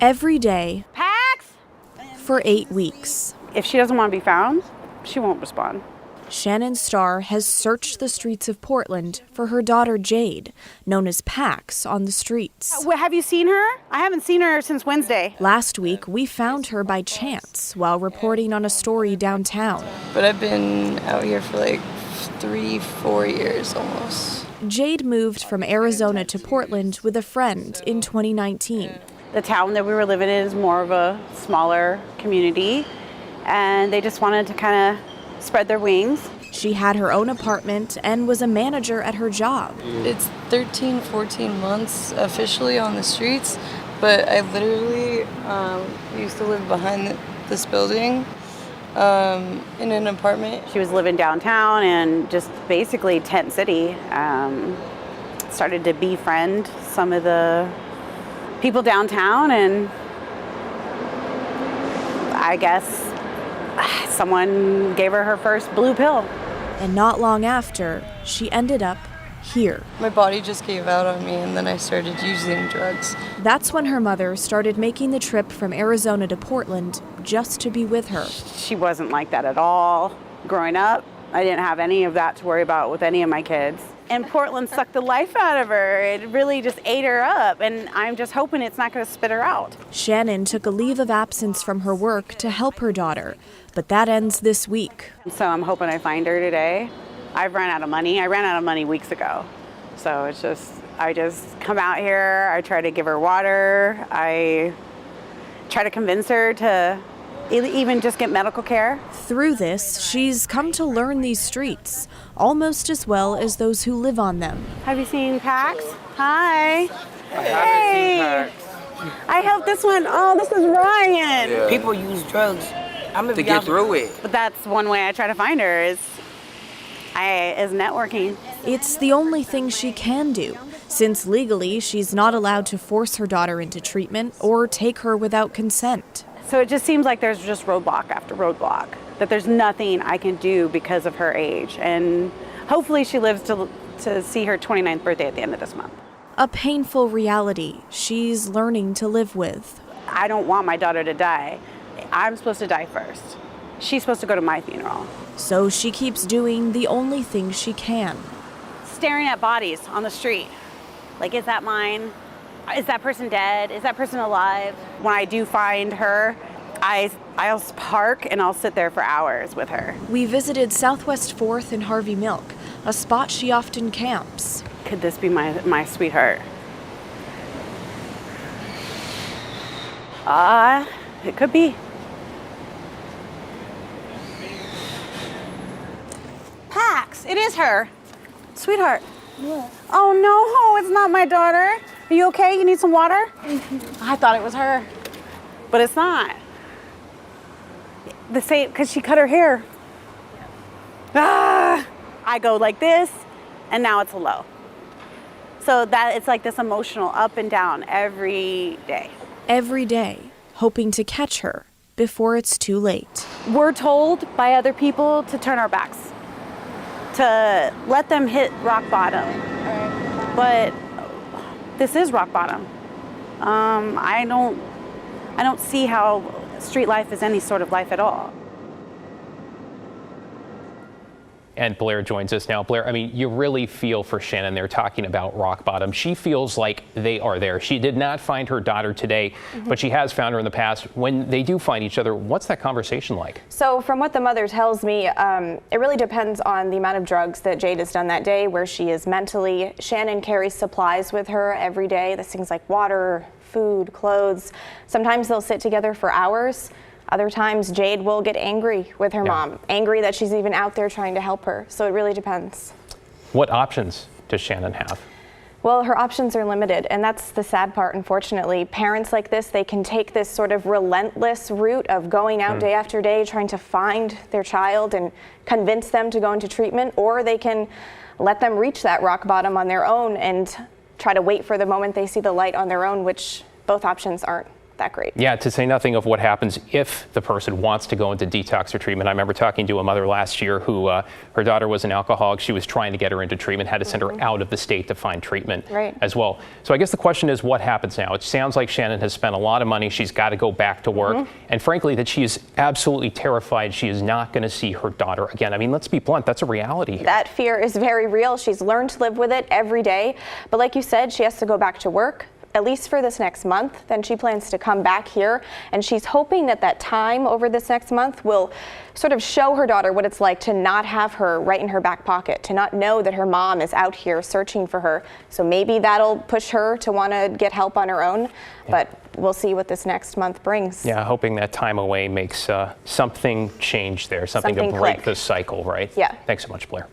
Every day Pax! for 8 weeks. If she doesn't want to be found, she won't respond. Shannon Starr has searched the streets of Portland for her daughter Jade, known as Pax, on the streets. Have you seen her? I haven't seen her since Wednesday. Last week, we found her by chance while reporting on a story downtown. But I've been out here for like 3-4 years almost. Jade moved from Arizona to Portland with a friend in 2019. The town that we were living in is more of a smaller community, and they just wanted to kind of spread their wings. She had her own apartment and was a manager at her job. It's 13, 14 months officially on the streets, but I literally used to live behind this building in an apartment. She was living downtown and just basically tent city. Started to befriend some of the people downtown, and I guess someone gave her first blue pill. And not long after, she ended up here. My body just gave out on me, and then I started using drugs. That's when her mother started making the trip from Arizona to Portland just to be with her. She wasn't like that at all. Growing up, I didn't have any of that to worry about with any of my kids. And Portland sucked the life out of her. It really just ate her up, and I'm just hoping it's not going to spit her out. Shannon took a leave of absence from her work to help her daughter, but that ends this week. So I'm hoping I find her today. I've run out of money. I ran out of money weeks ago. So it's just, I just come out here, I try to give her water, I try to convince her to even just get medical care. Through this, she's come to learn these streets almost as well as those who live on them. Have you seen Pax? Hi. Hey. I helped this one. Oh, this is Ryan. Yeah. People use drugs. To get through it. But that's one way I try to find her is networking. It's the only thing she can do, since legally she's not allowed to force her daughter into treatment or take her without consent. So it just seems like there's just roadblock after roadblock, that there's nothing I can do because of her age. And hopefully she lives to see her 29th birthday at the end of this month. A painful reality she's learning to live with. I don't want my daughter to die. I'm supposed to die first. She's supposed to go to my funeral. So she keeps doing the only thing she can. Staring at bodies on the street. Like, is that mine? Is that person dead? Is that person alive? When I do find her, I'll park and I'll sit there for hours with her. We visited Southwest 4th and Harvey Milk, a spot she often camps. Could this be my sweetheart? It could be. Pax, it is her. Sweetheart. Yeah. Oh no, it's not my daughter. Are you okay? You need some water? I thought it was her, but it's not. The same, because she cut her hair. I go like this, and now it's a low. So that it's like this emotional up and down every day. Every day, hoping to catch her before it's too late. We're told by other people to turn our backs, to let them hit rock bottom. But this is rock bottom. I don't see how street life is any sort of life at all. And Blair joins us now. Blair, I mean, you really feel for Shannon. They're talking about rock bottom. She feels like they are there. She did not find her daughter today, but she has found her in the past. When they do find each other, what's that conversation like? So from what the mother tells me, it really depends on the amount of drugs that Jade has done that day, where she is mentally. Shannon carries supplies with her every day. That's things like water, food, clothes. Sometimes they'll sit together for hours. Other times, Jade will get angry with her mom, angry that she's even out there trying to help her. So it really depends. What options does Shannon have? Well, her options are limited, and that's the sad part, unfortunately. Parents like this, they can take this sort of relentless route of going out day after day, trying to find their child and convince them to go into treatment, or they can let them reach that rock bottom on their own and try to wait for the moment they see the light on their own, which both options aren't that great. Yeah, to say nothing of what happens if the person wants to go into detox or treatment. I remember talking to a mother last year who her daughter was an alcoholic. She was trying to get her into treatment, had to send her out of the state to find treatment as well. So I guess the question is, what happens now? It sounds like Shannon has spent a lot of money. She's got to go back to work. And frankly, that she is absolutely terrified she is not going to see her daughter again. I mean, let's be blunt, that's a reality here. That fear is very real. She's learned to live with it every day. But like you said, she has to go back to work, at least for this next month. Then she plans to come back here, and she's hoping that that time over this next month will sort of show her daughter what it's like to not have her right in her back pocket, to not know that her mom is out here searching for her. So maybe that'll push her to want to get help on her own, but we'll see what this next month brings. Yeah, hoping that time away makes something change there, something to break click. the cycle, right? Yeah. Thanks so much, Blair.